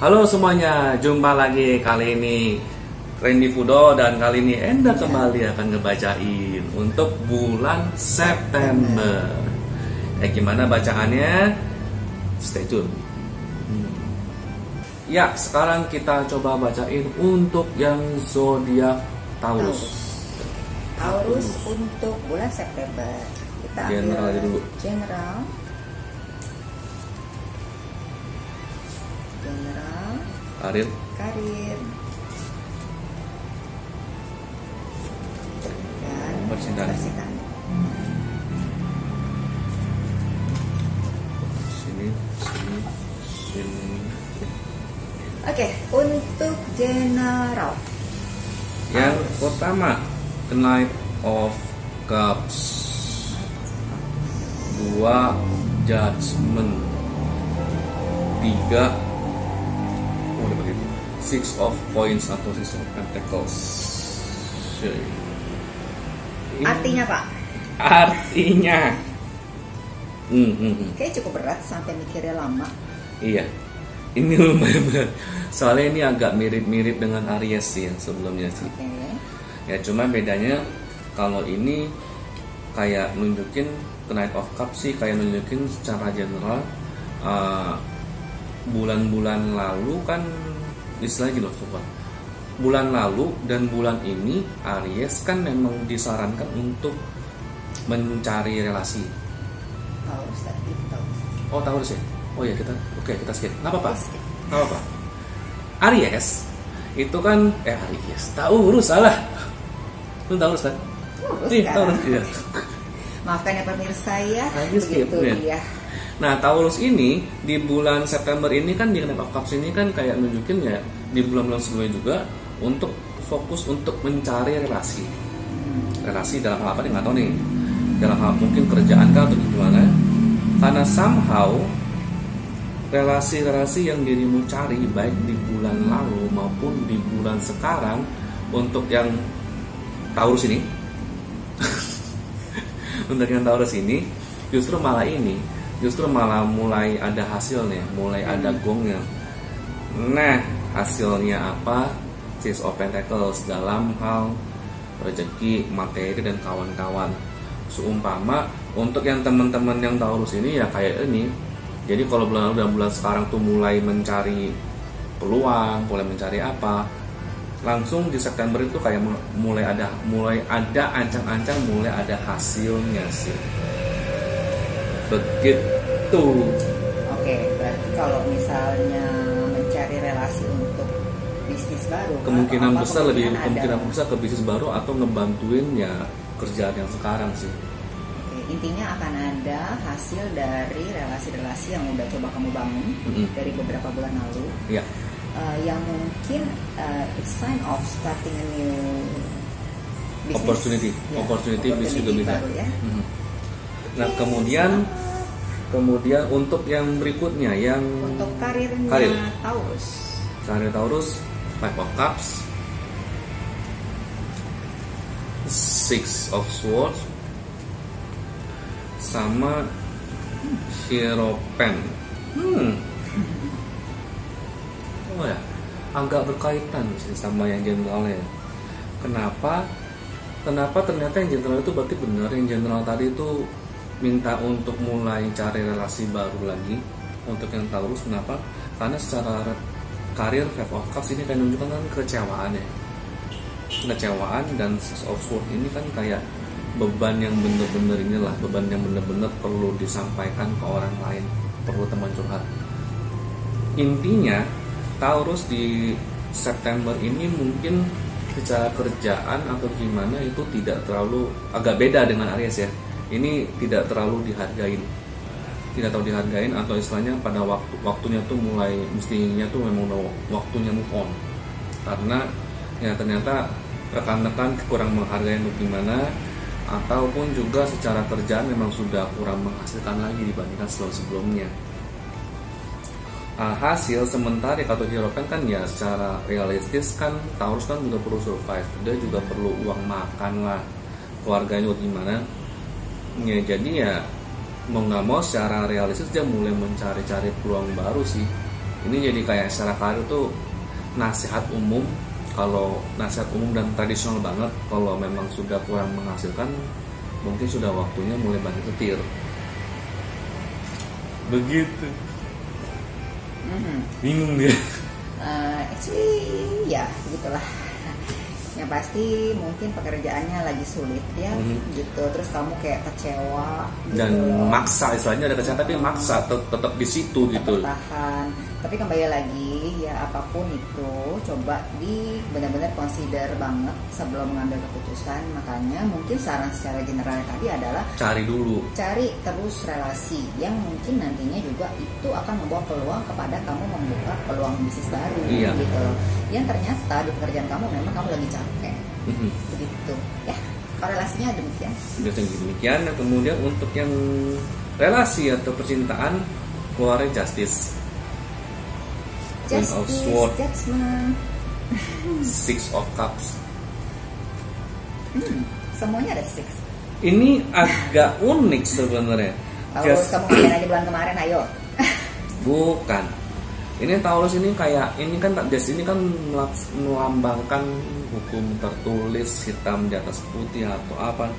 Halo semuanya, jumpa lagi kali ini Randy Fudo dan kali ini Enda kembali akan ngebacain untuk bulan September. Gimana bacaannya? Stay tune. Ya, sekarang kita coba bacain untuk yang zodiak Taurus. Taurus untuk bulan September. Kita General aja dulu. General. Karir. Dan Percintaan. Sini. Oke, untuk general. Yang pertama, Knight of Cups. 2 Judgment. 3 Six of Coins atau Six of Pentacles. Artinya Pak? Artinya Kayaknya cukup berat sampai mikirnya lama. Iya, ini lumayan berat. Soalnya ini agak mirip-mirip dengan Aries sih yang sebelumnya sih. Ya cuma bedanya kalau ini kayak nunjukin Knight of Cups sih, kayak nunjukin secara general bulan-bulan lalu kan istilahnya gitu sobat. Bulan lalu dan bulan ini Aries kan memang disarankan untuk mencari relasi. Taurus tadi, Taurus. Oh Taurus ya? Oh ya kita skip. Nggak apa-apa. Nggak apa-apa. Aries itu kan Aries. Taurus salah. Itu Taurus kan? Taurus iya. Maafkan ya pemirsa ya. Begitu ya. Nah Taurus ini di bulan September ini kan di Knight of Cups ini kan kayak nunjukin ya di bulan-bulan sebelumnya juga untuk fokus untuk mencari relasi. Relasi dalam hal apa nih nggak tahu nih. Dalam hal mungkin kerjaan kah atau gimana? Karena somehow relasi-relasi yang dirimu cari baik di bulan lalu maupun di bulan sekarang untuk yang Taurus ini, untuk yang Taurus ini justru malah mulai ada hasilnya, mulai ada gongnya. Nah, hasilnya apa? Six of Pentacles dalam hal rezeki, materi dan kawan-kawan. Seumpama untuk yang teman-teman yang Taurus ini ya kayak ini. Jadi kalau bulan lalu dan bulan sekarang tuh mulai mencari peluang, mulai mencari apa, langsung di September itu kayak mulai ada ancang-ancang mulai ada hasilnya sih. Begitu. Oke, berarti kalau misalnya mencari relasi untuk bisnis baru, kemungkinan besar ke bisnis baru atau ngebantuin ya kerjaan yang sekarang sih. Oke, intinya akan ada hasil dari relasi-relasi yang udah coba kamu bangun dari beberapa bulan lalu. Iya. Yang mungkin it's sign of starting a new business. Opportunity bisnis juga bisa. Ya. Nah kemudian untuk yang berikutnya yang untuk karir Taurus. Karir Taurus, Five of Cups, Six of Swords, sama Hierophant. Oh ya, agak berkaitan sih sama yang generalnya. Kenapa ternyata yang general itu berarti benar. Yang general tadi itu minta untuk mulai cari relasi baru lagi untuk yang Taurus. Kenapa? Karena secara karir Five of Cups ini kan menunjukkan kan kekecewaan ya. Kekecewaan dan Six of Swords ini kan kayak beban yang bener-bener perlu disampaikan ke orang lain, perlu teman curhat. Intinya Taurus di September ini mungkin secara kerjaan atau gimana itu tidak terlalu, agak beda dengan Aries ya. Ini tidak terlalu dihargain atau istilahnya pada waktunya tuh mulai mestinya tuh memang waktunya move on, karena ya ternyata rekan-rekan kurang menghargai untuk gimana, ataupun juga secara kerjaan memang sudah kurang menghasilkan lagi dibandingkan sebelumnya. Hasil sementara kalau Hierophant kan ya secara realistis kan Taurus kan juga perlu survive, dia juga perlu uang makan lah, keluarganya gimana ya. Jadi ya mau nggak mau secara realistis dia mulai mencari-cari peluang baru sih Ini jadi kayak secara karir tuh nasihat umum. Kalau nasihat umum dan tradisional banget, kalau memang sudah kurang menghasilkan, mungkin sudah waktunya mulai banting setir. Begitu. Bingung dia. Actually ya gitulah. Yang pasti mungkin pekerjaannya lagi sulit ya gitu, terus kamu kayak kecewa gitu Dan loh. maksa, istilahnya ada kecewa tapi maksa tetap di situ gitu. Tahan. Tapi kembali lagi ya, apapun itu coba di benar-benar consider banget sebelum mengambil keputusan. Makanya mungkin saran secara general tadi adalah Cari dulu. cari terus relasi yang mungkin nantinya juga itu akan membawa peluang kepada kamu membuka peluang bisnis baru gitu loh. Yang ternyata di pekerjaan kamu memang kamu lagi capek. Begitu ya, korelasinya demikian. Demikian. Nah, kemudian untuk yang relasi atau percintaan, keluarnya Justice, Queen of Swords, Judgment. Six of Cups. Semuanya ada six. Ini agak unik sebenarnya. Kalau kamu ngapain aja bulan kemarin, ayo. Bukan. Ini Taurus ini kayak ini kan Justice ini kan melambangkan hukum tertulis hitam di atas putih atau apa.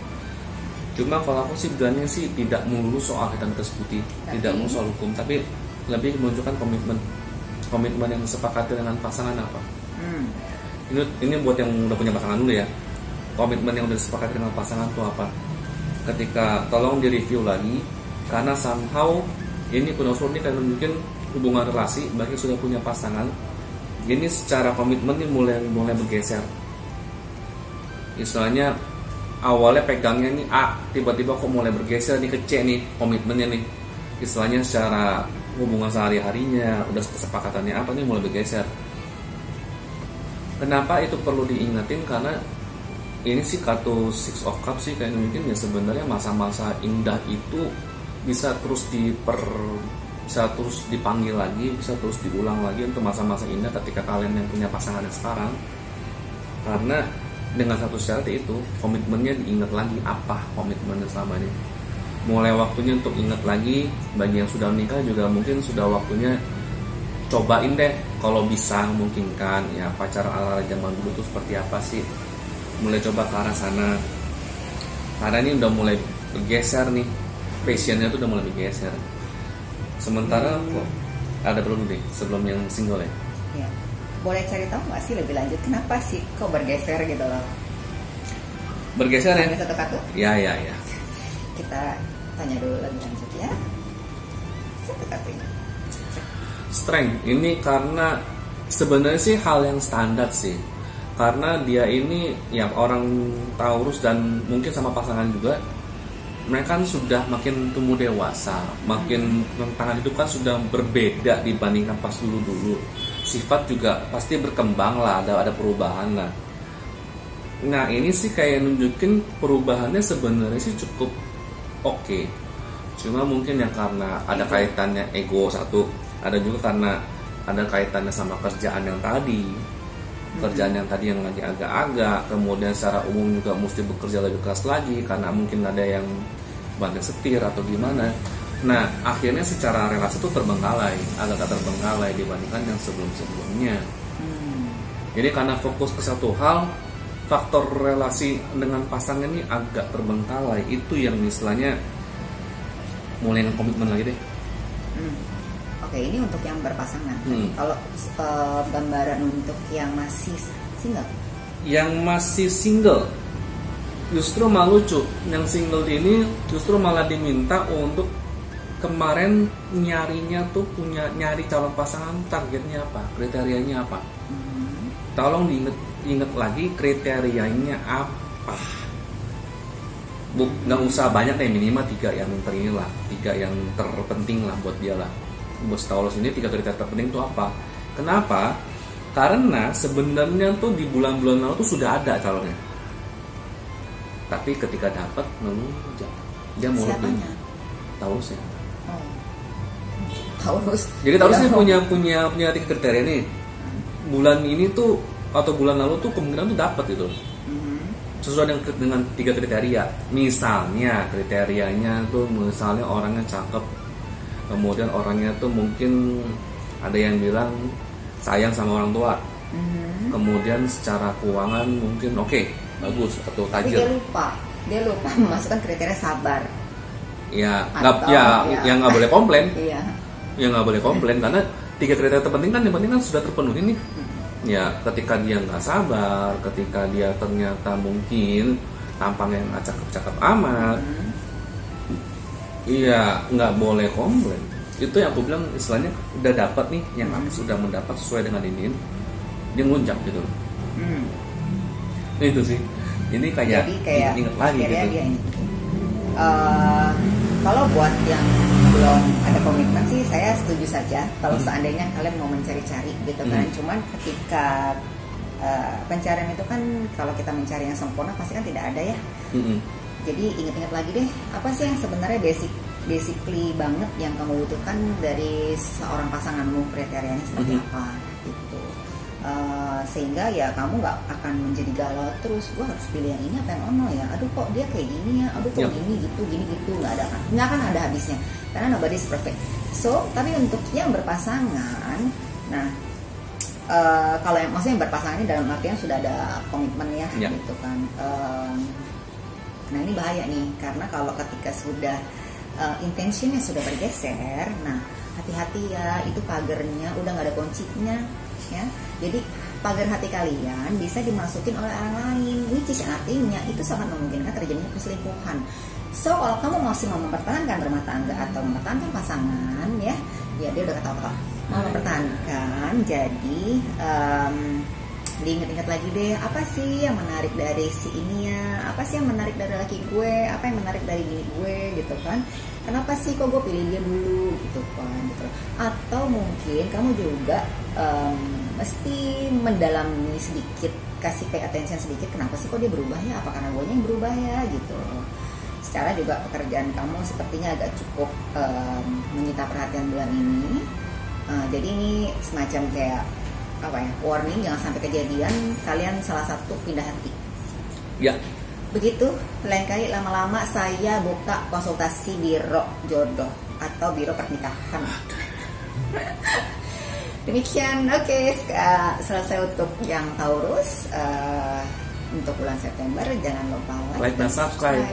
Cuma kalau aku sih bilangnya sih tidak melulu soal hitam di atas putih, tidak melulu soal hukum, tapi lebih menunjukkan komitmen yang disepakati dengan pasangan apa. Ini buat yang udah punya pasangan dulu ya. Komitmen yang udah disepakati dengan pasangan itu apa? Ketika tolong direview lagi, karena somehow ini Queen of Swords ini kayak mungkin hubungan relasi bagi sudah punya pasangan. Ini secara komitmen ini mulai bergeser. Istilahnya awalnya pegangnya nih A, tiba-tiba kok mulai bergeser nih ke C nih komitmennya nih. Istilahnya secara hubungan sehari-harinya udah kesepakatannya apa nih mulai bergeser. Kenapa itu perlu diingetin? Karena ini sih kartu Six of Cups sih kayak mungkin ya sebenarnya masa-masa indah itu bisa terus dipanggil lagi, bisa terus diulang lagi untuk masa-masa indah ketika kalian yang punya pasangan yang sekarang. Karena dengan satu syarat itu komitmennya diingat lagi apa komitmennya selama ini. Mulai waktunya untuk ingat lagi. Bagi yang sudah menikah juga mungkin sudah waktunya cobain deh kalau bisa memungkinkan ya pacaran ala zaman dulu tuh seperti apa sih. Mulai coba ke arah sana. Karena ini udah mulai bergeser nih, passionnya tuh udah mulai bergeser. Sementara kok ada perlu deh sebelum yang single ya. Ya. Boleh cari tahu nggak sih lebih lanjut kenapa sih kok bergeser gitu loh? Bergeser ya? Ambil satu kartu. Ya. Kita tanya dulu lebih lanjut ya. Satu kartunya. Strength ini karena sebenarnya sih hal yang standar sih. Karena dia ini ya orang Taurus dan mungkin sama pasangan juga, mereka kan sudah makin tumbuh dewasa, makin tantangan hidup kan sudah berbeda dibandingkan pas dulu-dulu. Sifat juga pasti berkembang lah, ada perubahan lah. Nah ini sih kayak nunjukin perubahannya sebenarnya sih cukup oke. Cuma mungkin yang karena ada kaitannya ego satu, ada juga karena ada kaitannya sama kerjaan yang tadi. Kerjaan yang tadi yang lagi agak-agak, kemudian secara umum juga mesti bekerja lebih keras lagi karena mungkin ada yang banting setir atau gimana. Nah akhirnya secara relasi itu agak terbengkalai dibandingkan yang sebelum-sebelumnya. Jadi karena fokus ke satu hal, faktor relasi dengan pasangan ini agak terbengkalai. Itu yang istilahnya mulai komitmen lagi deh. Oke, ini untuk yang berpasangan. Kalau gambaran untuk yang masih single? Yang masih single, justru malah lucu. Yang single ini justru malah diminta untuk kemarin nyarinya tuh nyari calon pasangan, targetnya apa, kriterianya apa. Tolong diinget lagi kriterianya apa. Nggak usah banyak deh, minimal 3 yang terinilah, 3 yang terpenting lah buat dia lah. Buat Taurus ini 3 kriteria terpenting itu apa? Kenapa? Karena sebenarnya tuh di bulan-bulan lalu tuh sudah ada calonnya. Tapi ketika dapat melunjak. Dia mau lebih. Taurus ya. Taurus. Jadi Taurus ini punya 3 kriteria nih. Bulan ini tuh atau bulan lalu tuh kemungkinan tuh dapat gitu. Sesuai dengan 3 kriteria. Misalnya kriterianya tuh misalnya orangnya cakep. Kemudian orangnya tuh mungkin Ada yang bilang sayang sama orang tua. Kemudian secara keuangan mungkin oke, bagus atau Tapi tajir. dia lupa memasukkan kriteria sabar. Ya, Atau, yang nggak boleh komplain. Iya. Yang nggak boleh komplain karena 3 kriteria terpenting kan yang penting kan sudah terpenuhi nih. Ya, ketika dia nggak sabar, ketika dia ternyata mungkin tampangnya nggak cakep-cakep amat, iya nggak boleh komplain. Itu yang aku bilang istilahnya udah dapat nih, yang sudah mendapat sesuai dengan ini, dia ngunjak gitu. Itu sih. Ini kayak inget lagi gitu. Dia ini. Kalau buat yang belum ada komitmen sih saya setuju saja kalau seandainya kalian mau mencari-cari gitu kan. Cuman ketika pencarian itu kan kalau kita mencari yang sempurna pasti kan tidak ada ya. Jadi ingat-ingat lagi deh, apa sih yang sebenarnya basically banget yang kamu butuhkan dari seorang pasanganmu, kriterianya seperti apa gitu. Sehingga ya kamu nggak akan menjadi galau terus, gue harus pilih yang ini apa yang ono ya, aduh kok dia kayak gini ya, aduh kok gini gitu, nggak akan ada habisnya karena nobody is perfect. So tapi untuk yang berpasangan, nah kalau yang maksudnya yang berpasangan ini dalam artian sudah ada komitmen ya gitu kan. Nah ini bahaya nih karena kalau ketika sudah intentionnya sudah bergeser, nah hati-hati ya, itu pagernya udah nggak ada kuncinya ya. Jadi pagar hati kalian bisa dimasukin oleh orang lain, which is artinya itu sangat memungkinkan terjadinya perselingkuhan. So kalau kamu masih mau mempertahankan rumah tangga atau mempertahankan pasangan ya dia udah ketawa-ketawa mau mempertahankan, jadi diingat-ingat lagi deh, apa sih yang menarik dari si ini ya, apa sih yang menarik dari laki gue, apa yang menarik dari bini gue gitu kan, kenapa sih kok gue pilih dia dulu gitu kan gitu. Atau mungkin kamu juga mesti mendalami sedikit, kasih pay attention sedikit, kenapa sih kok dia berubah ya, apa karena gue yang berubah ya gitu. Secara juga pekerjaan kamu sepertinya agak cukup menyita perhatian bulan ini. Jadi ini semacam kayak apa ya, warning jangan sampai kejadian kalian salah satu pindah hati ya. Begitu, lain kali lama-lama saya buka konsultasi biro jodoh atau biro pernikahan. Demikian, oke, selesai untuk yang Taurus. Untuk bulan September jangan lupa like dan subscribe.